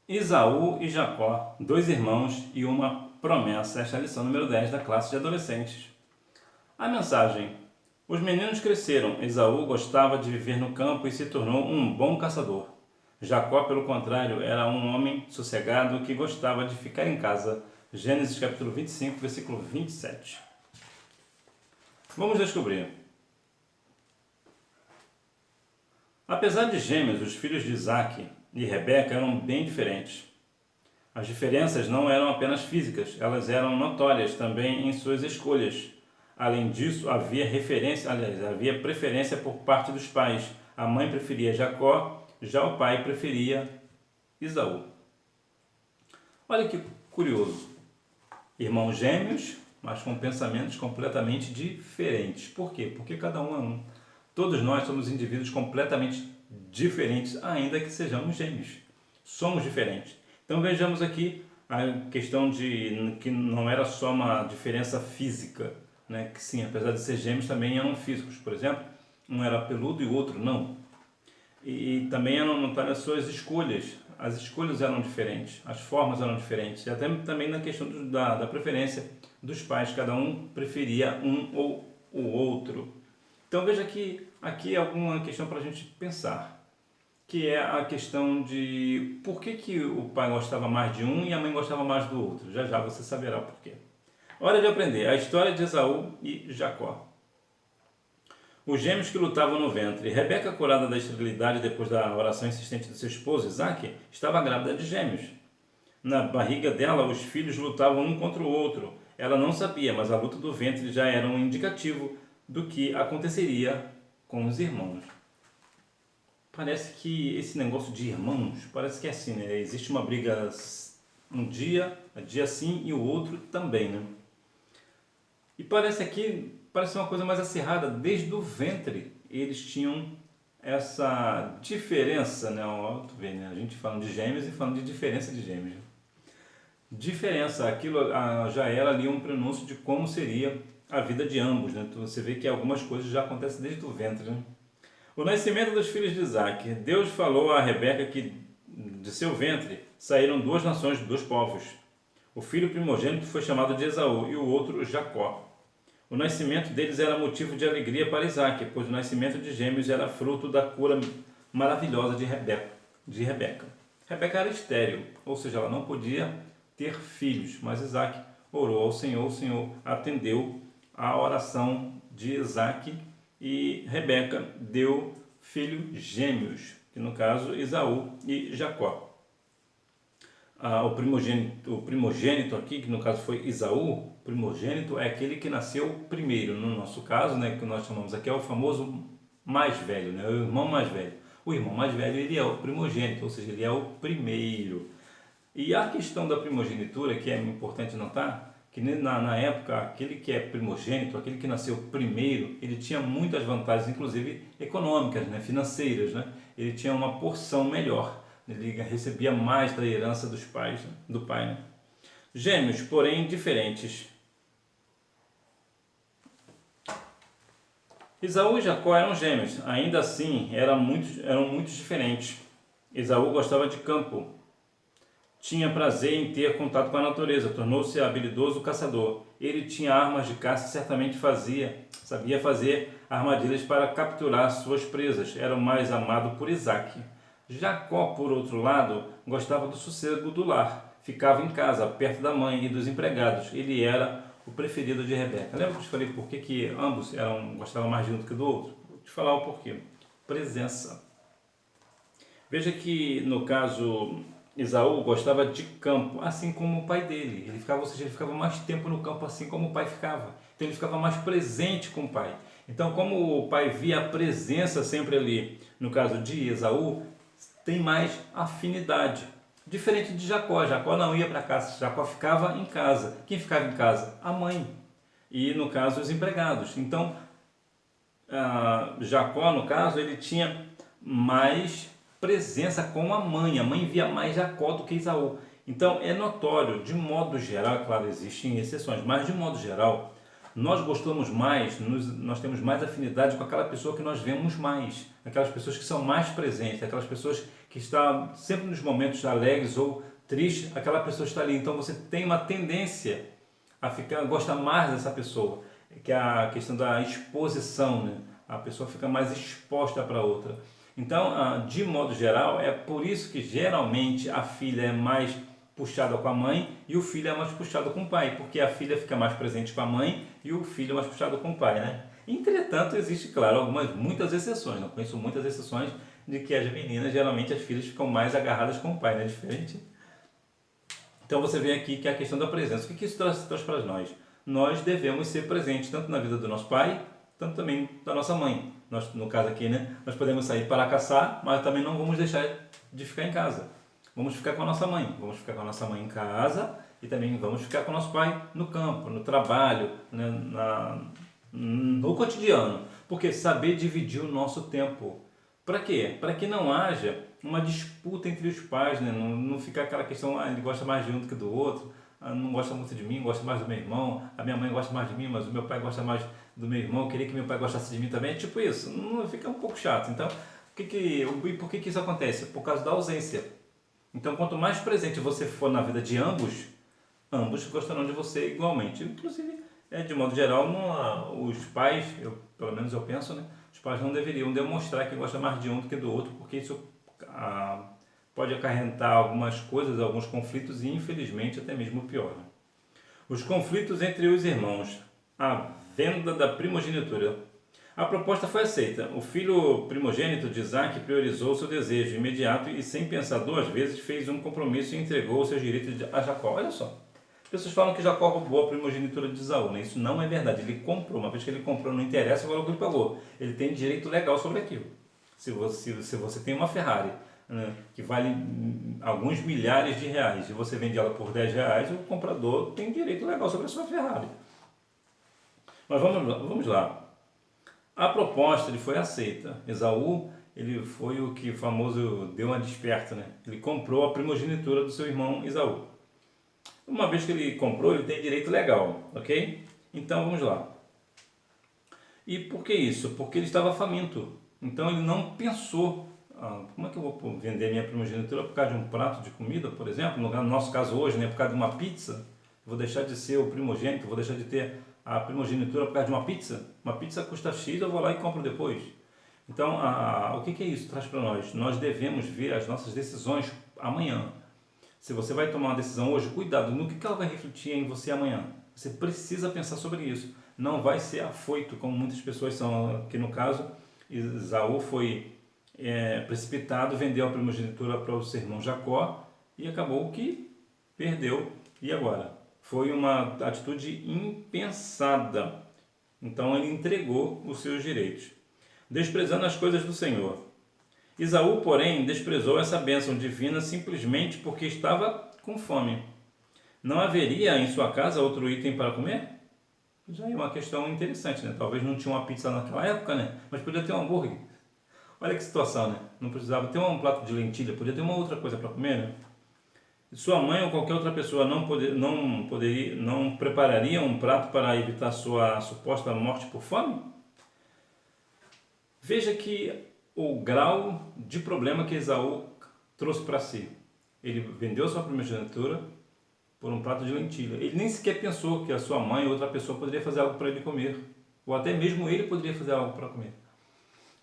Esaú e Jacó, dois irmãos e uma promessa. Esta é a lição número 10 da classe de adolescentes. A mensagem: os meninos cresceram. Esaú gostava de viver no campo e se tornou um bom caçador. Jacó, pelo contrário, era um homem sossegado que gostava de ficar em casa. Gênesis capítulo 25, versículo 27. Vamos descobrir. Apesar de gêmeos, os filhos de Isaque e Rebeca eram bem diferentes. As diferenças não eram apenas físicas, elas eram notórias também em suas escolhas. Além disso, havia preferência por parte dos pais. A mãe preferia Jacó, já o pai preferia Esaú. Olha que curioso. Irmãos gêmeos, mas com pensamentos completamente diferentes. Por quê? Porque cada um é um. Todos nós somos indivíduos completamente diferentes, ainda que sejamos gêmeos. Somos diferentes. Então vejamos aqui a questão de que não era só uma diferença física, né? Que sim, apesar de ser gêmeos, também eram físicos. Por exemplo, um era peludo e o outro não. E também eram notórias as suas escolhas. As escolhas eram diferentes, as formas eram diferentes. E até também na questão da preferência dos pais, cada um preferia um ou o outro. Então veja que aqui é alguma questão para a gente pensar, que é a questão de por que o pai gostava mais de um e a mãe gostava mais do outro. Já já você saberá o porquê. Hora de aprender a história de Esaú e Jacó. Os gêmeos que lutavam no ventre. Rebeca, curada da esterilidade depois da oração insistente do seu esposo Isaque, estava grávida de gêmeos. Na barriga dela, os filhos lutavam um contra o outro. Ela não sabia, mas a luta do ventre já era um indicativo do que aconteceria com os irmãos. Parece que esse negócio de irmãos, parece que é assim, né? Existe uma briga um dia sim e o outro também, né? E parece uma coisa mais acirrada, desde o ventre eles tinham essa diferença, né? Tu vê, né? A gente falando de gêmeos e falando de diferença de gêmeos. Diferença, aquilo já era ali um prenúncio de como seria a vida de ambos, né? Então você vê que algumas coisas já acontecem desde o ventre, né? O nascimento dos filhos de Isaque. Deus falou a Rebeca que de seu ventre saíram duas nações, dois povos. O filho primogênito foi chamado de Esaú e o outro Jacó. O nascimento deles era motivo de alegria para Isaque, pois o nascimento de gêmeos era fruto da cura maravilhosa de Rebeca. Rebeca era estéril, ou seja, ela não podia ter filhos, mas Isaque orou ao Senhor, o Senhor atendeu a oração de Isaque e Rebeca deu filhos gêmeos, que no caso Esaú e Jacó. O primogênito aqui, que no caso foi Esaú, primogênito é aquele que nasceu primeiro, no nosso caso, né, que nós chamamos aqui é o famoso mais velho, né, o irmão mais velho. O irmão mais velho ele é o primogênito, ou seja, ele é o primeiro. E a questão da primogenitura, que é importante notar, que na época, aquele que é primogênito, aquele que nasceu primeiro, ele tinha muitas vantagens, inclusive econômicas, né, financeiras, né? Ele tinha uma porção melhor, ele recebia mais da herança dos pais, né, do pai. Né? Gêmeos, porém diferentes. Esaú e Jacó eram gêmeos, ainda assim eram muito diferentes. Esaú gostava de campo, tinha prazer em ter contato com a natureza, tornou-se habilidoso caçador. Ele tinha armas de caça e certamente sabia fazer armadilhas para capturar suas presas. Era o mais amado por Isaque. Jacó, por outro lado, gostava do sossego do lar. Ficava em casa, perto da mãe e dos empregados. Ele era o preferido de Rebeca. Lembra que eu te falei por que ambos gostavam mais de um do que do outro? Vou te falar o porquê. Presença. Veja que, no caso, Esaú gostava de campo, assim como o pai dele. Ele ficava mais tempo no campo, assim como o pai ficava. Então ele ficava mais presente com o pai. Então, como o pai via a presença sempre ali, no caso de Esaú, tem mais afinidade. Diferente de Jacó. Jacó não ia para casa, Jacó ficava em casa. Quem ficava em casa? A mãe. E, no caso, os empregados. Então, Jacó, no caso, ele tinha mais presença com a mãe via mais Jacó do que Esaú. Então é notório, de modo geral, é claro, existem exceções, mas de modo geral, nós gostamos mais, nós temos mais afinidade com aquela pessoa que nós vemos mais, aquelas pessoas que são mais presentes, aquelas pessoas que está sempre nos momentos alegres ou tristes, aquela pessoa está ali. Então você tem uma tendência a gostar mais dessa pessoa, que é a questão da exposição, né? A pessoa fica mais exposta para outra. Então, de modo geral, é por isso que geralmente a filha é mais puxada com a mãe e o filho é mais puxado com o pai, porque a filha fica mais presente com a mãe e o filho é mais puxado com o pai, né? Entretanto, existe, claro, muitas exceções. Não conheço muitas exceções de que as meninas, geralmente as filhas ficam mais agarradas com o pai, né? Diferente. Então você vê aqui que é a questão da presença. O que isso traz para nós? Nós devemos ser presentes tanto na vida do nosso pai, tanto também da nossa mãe. Nós, no caso aqui, né? Nós podemos sair para caçar, mas também não vamos deixar de ficar em casa. Vamos ficar com a nossa mãe. Vamos ficar com a nossa mãe em casa e também vamos ficar com o nosso pai no campo, no trabalho, né? No cotidiano. Porque saber dividir o nosso tempo. Para quê? Para que não haja uma disputa entre os pais, né? Não ficar aquela questão, ele gosta mais de um do que do outro, não gosta muito de mim, gosta mais do meu irmão, a minha mãe gosta mais de mim, mas o meu pai gosta mais do meu irmão, eu queria que meu pai gostasse de mim também, é tipo isso, não fica um pouco chato. Então, por que isso acontece? Por causa da ausência. Então, quanto mais presente você for na vida de ambos, ambos gostarão de você igualmente. Inclusive, de modo geral, os pais, pelo menos eu penso, né? Os pais não deveriam demonstrar que gosta mais de um do que do outro, porque isso pode acarretar algumas coisas, alguns conflitos e, infelizmente, até mesmo pior. Né? Os conflitos entre os irmãos. A venda da primogenitura. A proposta foi aceita. O filho primogênito de Isaac priorizou seu desejo imediato e, sem pensar duas vezes, fez um compromisso e entregou os seus direitos a Jacó. Olha só. As pessoas falam que Jacó roubou a primogenitura de Esaú, né? Isso não é verdade. Ele comprou. Uma vez que ele comprou, não interessa o valor que ele pagou. Ele tem direito legal sobre aquilo. Se você tem uma Ferrari, né, que vale alguns milhares de reais e você vende ela por 10 reais, o comprador tem direito legal sobre a sua Ferrari. Mas vamos lá. A proposta ele foi aceita. Esaú, ele foi o que famoso deu uma desperta, né? Ele comprou a primogenitura do seu irmão Esaú. Uma vez que ele comprou, ele tem direito legal, ok? Então vamos lá. E por que isso? Porque ele estava faminto. Então ele não pensou, como é que eu vou vender minha primogenitura por causa de um prato de comida, por exemplo? No nosso caso hoje, né, por causa de uma pizza, vou deixar de ser o primogênito, vou deixar de ter a primogenitura por causa de uma pizza? Uma pizza custa X, eu vou lá e compro depois. Então, o que é isso? Traz para nós. Nós devemos ver as nossas decisões amanhã. Se você vai tomar uma decisão hoje, cuidado, no que ela vai refletir em você amanhã. Você precisa pensar sobre isso. Não vai ser afoito, como muitas pessoas são. Aqui no caso, Esaú foi precipitado, vendeu a primogenitura para o seu irmão Jacó e acabou que perdeu. E agora? Foi uma atitude impensada. Então ele entregou os seus direitos, desprezando as coisas do Senhor. Esaú, porém, desprezou essa bênção divina simplesmente porque estava com fome. Não haveria em sua casa outro item para comer? Já é uma questão interessante, né? Talvez não tinha uma pizza naquela época, né? Mas podia ter um hambúrguer. Olha que situação, né? Não precisava ter um prato de lentilha, podia ter uma outra coisa para comer, né? Sua mãe ou qualquer outra pessoa não prepararia um prato para evitar sua suposta morte por fome? Veja que o grau de problema que Esaú trouxe para si. Ele vendeu sua primogenitura por um prato de lentilha. Ele nem sequer pensou que a sua mãe ou outra pessoa poderia fazer algo para ele comer. Ou até mesmo ele poderia fazer algo para comer.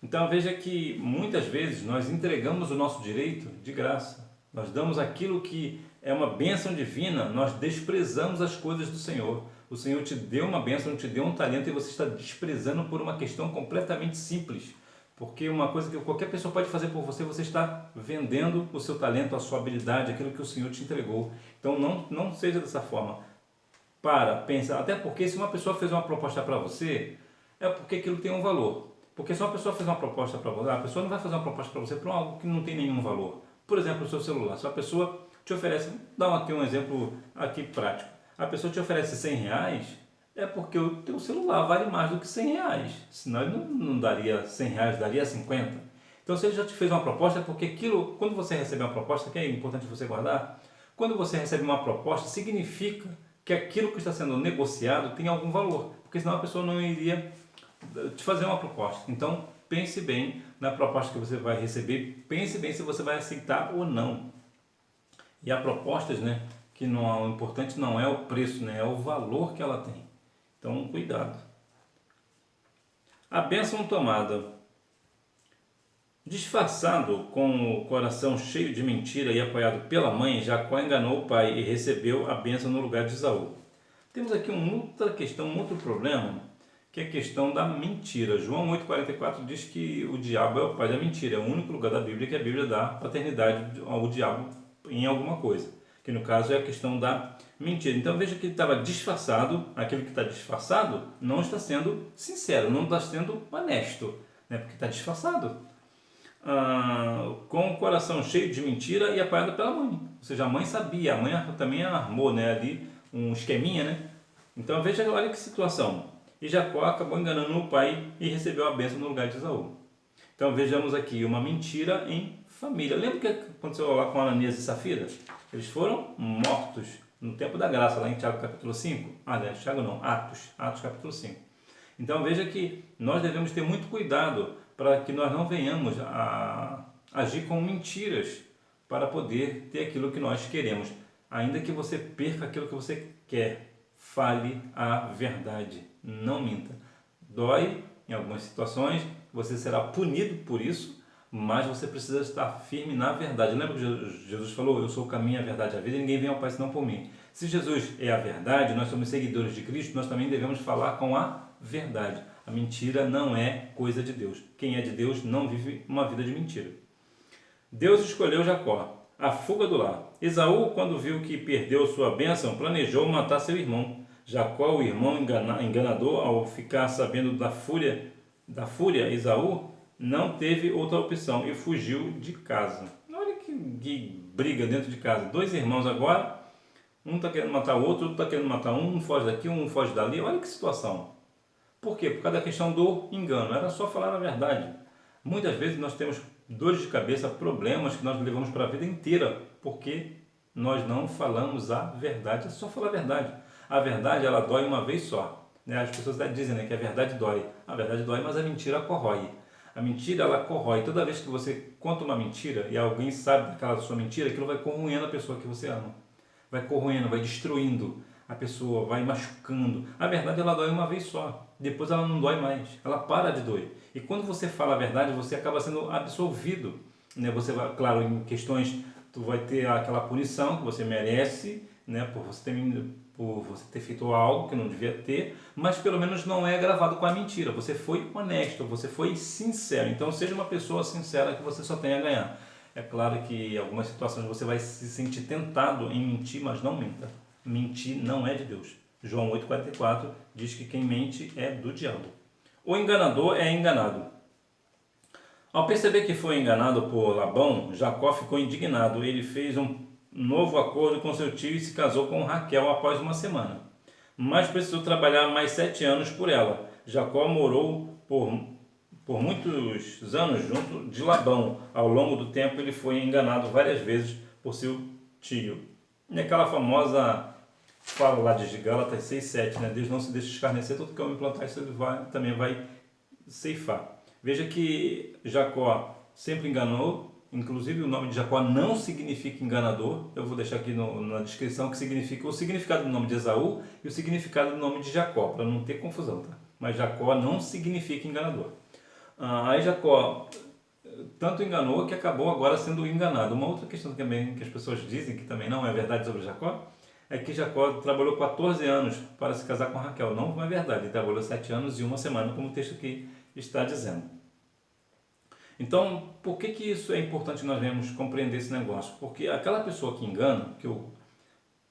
Então veja que muitas vezes nós entregamos o nosso direito de graça. Nós damos aquilo que é uma bênção divina, nós desprezamos as coisas do Senhor. O Senhor te deu uma bênção, te deu um talento e você está desprezando por uma questão completamente simples. Porque uma coisa que qualquer pessoa pode fazer por você, você está vendendo o seu talento, a sua habilidade, aquilo que o Senhor te entregou. Então não seja dessa forma. Pensa, até porque se uma pessoa fez uma proposta para você, é porque aquilo tem um valor. Porque se uma pessoa fez uma proposta para você, a pessoa não vai fazer uma proposta para você por algo que não tem nenhum valor. Por exemplo, o seu celular. Se a pessoa te oferece, dá aqui um exemplo aqui prático. A pessoa te oferece 100 reais, é porque o teu celular vale mais do que 100 reais. Senão ele não daria 100 reais, daria 50. Então se ele já te fez uma proposta, é porque aquilo, quando você recebe uma proposta, que é importante você guardar, quando você recebe uma proposta, significa que aquilo que está sendo negociado tem algum valor. Porque senão a pessoa não iria te fazer uma proposta. Então pense bem na proposta que você vai receber, pense bem se você vai aceitar ou não. E há propostas, né, que não, o importante não é o preço, né, é o valor que ela tem. Então, cuidado. A bênção tomada. Disfarçado, com o coração cheio de mentira e apoiado pela mãe, Jacó enganou o pai e recebeu a bênção no lugar de Esaú. Temos aqui uma outra questão, um outro problema, que é a questão da mentira. João 8,44 diz que o diabo é o pai da mentira. É o único lugar da Bíblia que a Bíblia dá paternidade ao diabo em alguma coisa, que no caso é a questão da mentira. Então veja que ele estava disfarçado. Aquele que está disfarçado não está sendo sincero, não está sendo honesto, né? Porque está disfarçado. Com o coração cheio de mentira e apoiado pela mãe. Ou seja, a mãe sabia, a mãe também armou, né, ali um esqueminha, né? Então veja, olha que situação. E Jacó acabou enganando o pai e recebeu a bênção no lugar de Esaú. Então vejamos aqui uma mentira em família. Lembra o que aconteceu lá com Ananias e Safira? Eles foram mortos no tempo da graça, lá em Tiago capítulo 5. Tiago não, Atos capítulo 5. Então veja que nós devemos ter muito cuidado para que nós não venhamos a agir com mentiras para poder ter aquilo que nós queremos. Ainda que você perca aquilo que você quer, fale a verdade, não minta. Dói em algumas situações, você será punido por isso, mas você precisa estar firme na verdade. Lembra que Jesus falou, eu sou o caminho, a verdade e a vida, e ninguém vem ao Pai senão por mim. Se Jesus é a verdade, nós somos seguidores de Cristo, nós também devemos falar com a verdade. A mentira não é coisa de Deus. Quem é de Deus não vive uma vida de mentira. Deus escolheu Jacó. A fuga do lar. Esaú, quando viu que perdeu sua bênção, planejou matar seu irmão. Jacó, o irmão enganador, ao ficar sabendo da fúria, Esaú não teve outra opção e fugiu de casa. Olha que briga dentro de casa. Dois irmãos agora, um está querendo matar o outro está querendo matar um foge daqui, um foge dali. Olha que situação. Por quê? Por causa da questão do engano. Era só falar a verdade. Muitas vezes nós temos dores de cabeça, problemas que nós levamos para a vida inteira, porque nós não falamos a verdade. É só falar a verdade. A verdade, ela dói uma vez só. Né? As pessoas dizem, né, que a verdade dói. A verdade dói, mas a mentira corrói. A mentira, ela corrói. Toda vez que você conta uma mentira e alguém sabe daquela sua mentira, aquilo vai corroendo a pessoa que você ama. Vai corroendo, vai destruindo a pessoa, vai machucando. A verdade, ela dói uma vez só. Depois ela não dói mais. Ela para de doer. E quando você fala a verdade, você acaba sendo absolvido. Né? Você vai, claro, em questões, tu vai ter aquela punição que você merece, né? por você ter feito algo que não devia ter, mas pelo menos não é gravado com a mentira. Você foi honesto, você foi sincero. Então seja uma pessoa sincera que você só tem a ganhar. É claro que em algumas situações você vai se sentir tentado em mentir, mas não minta. Mentir não é de Deus. João 8,44 diz que quem mente é do diabo. O enganador é enganado. Ao perceber que foi enganado por Labão, Jacó ficou indignado. Ele fez um novo acordo com seu tio e se casou com Raquel após uma semana. Mas precisou trabalhar mais 7 anos por ela. Jacó morou por muitos anos junto de Labão. Ao longo do tempo ele foi enganado várias vezes por seu tio. E aquela famosa fala lá de Gálatas 6,7, né? Deus não se deixa escarnecer, tudo que eu me plantar, isso ele também vai ceifar. Veja que Jacó sempre enganou, inclusive o nome de Jacó não significa enganador. Eu vou deixar aqui na descrição que significa o significado do nome de Esaú e o significado do nome de Jacó, para não ter confusão, tá? Mas Jacó não significa enganador. Aí Jacó tanto enganou que acabou agora sendo enganado. Uma outra questão também que as pessoas dizem que também não é verdade sobre Jacó é que Jacó trabalhou 14 anos para se casar com Raquel. Não é verdade, ele trabalhou 7 anos e 1 semana, como o texto aqui está dizendo. Então, por que isso é importante nós vemos compreender esse negócio? Porque aquela pessoa que engana,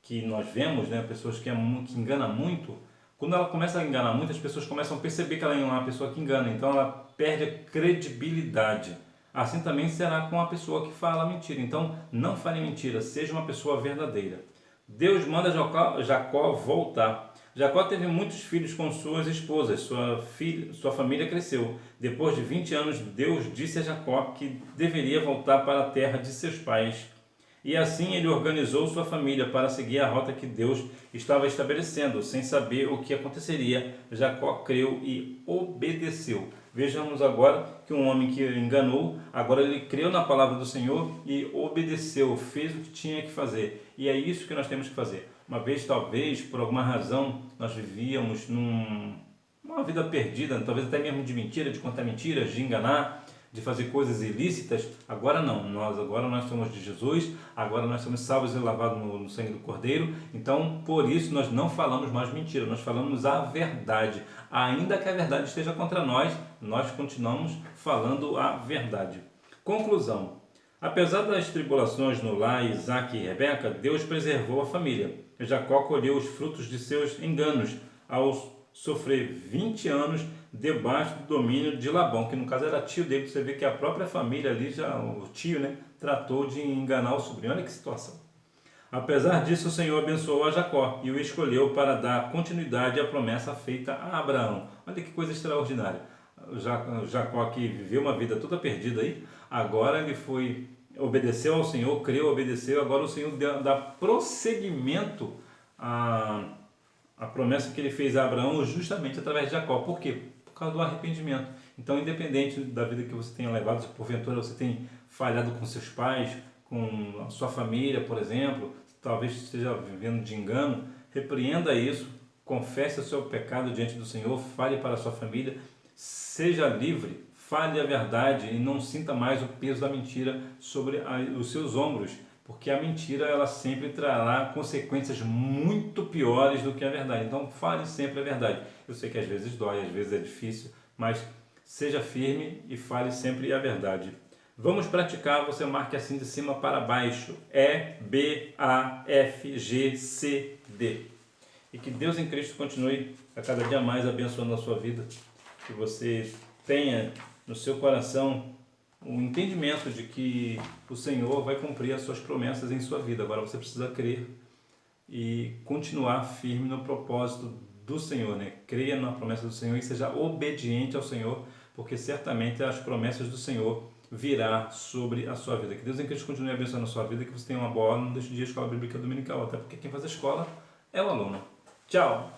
que nós vemos, né, pessoas que enganam muito, quando ela começa a enganar muito, as pessoas começam a perceber que ela é uma pessoa que engana, então ela perde a credibilidade. Assim também será com a pessoa que fala mentira. Então, não fale mentira, seja uma pessoa verdadeira. Deus manda Jacó voltar. Jacó teve muitos filhos com suas esposas, sua família cresceu. Depois de 20 anos, Deus disse a Jacó que deveria voltar para a terra de seus pais. E assim ele organizou sua família para seguir a rota que Deus estava estabelecendo. Sem saber o que aconteceria, Jacó creu e obedeceu. Vejamos agora que um homem que enganou, agora ele creu na palavra do Senhor e obedeceu, fez o que tinha que fazer. E é isso que nós temos que fazer. Uma vez, talvez, por alguma razão, nós vivíamos numa vida perdida, talvez até mesmo de mentira, de contar mentiras, de enganar, de fazer coisas ilícitas. Agora não, agora nós somos de Jesus, agora nós somos salvos e lavados no sangue do Cordeiro. Então, por isso, nós não falamos mais mentira, nós falamos a verdade. Ainda que a verdade esteja contra nós, nós continuamos falando a verdade. Conclusão. Apesar das tribulações no lar Isaac e Rebeca, Deus preservou a família. Jacó colheu os frutos de seus enganos ao sofrer 20 anos debaixo do domínio de Labão, que no caso era tio dele. Você vê que a própria família ali, já o tio, né, tratou de enganar o sobrinho. Olha que situação. Apesar disso, o Senhor abençoou a Jacó e o escolheu para dar continuidade à promessa feita a Abraão. Olha que coisa extraordinária. Jacó, que viveu uma vida toda perdida aí, agora ele obedeceu ao Senhor, creu, obedeceu, agora o Senhor dá prosseguimento a promessa que ele fez a Abraão justamente através de Jacó. Por quê? Por causa do arrependimento. Então, independente da vida que você tenha levado, se porventura você tem falhado com seus pais, com a sua família, por exemplo, talvez esteja vivendo de engano, repreenda isso, confesse o seu pecado diante do Senhor, fale para a sua família, seja livre, fale a verdade e não sinta mais o peso da mentira sobre os seus ombros, porque a mentira ela sempre trará consequências muito piores do que a verdade. Então fale sempre a verdade. Eu sei que às vezes dói, às vezes é difícil, mas seja firme e fale sempre a verdade. Vamos praticar, você marque assim de cima para baixo, EBAFGCD. E que Deus em Cristo continue a cada dia mais abençoando a sua vida, que você tenha no seu coração o entendimento de que o Senhor vai cumprir as suas promessas em sua vida. Agora você precisa crer e continuar firme no propósito do Senhor, né? Creia na promessa do Senhor e seja obediente ao Senhor, porque certamente as promessas do Senhor virá sobre a sua vida. Que Deus em Cristo continue abençoando a sua vida, que você tenha uma boa aula, não deixe de ir à Escola Bíblica Dominical, até porque quem faz a escola é o aluno. Tchau!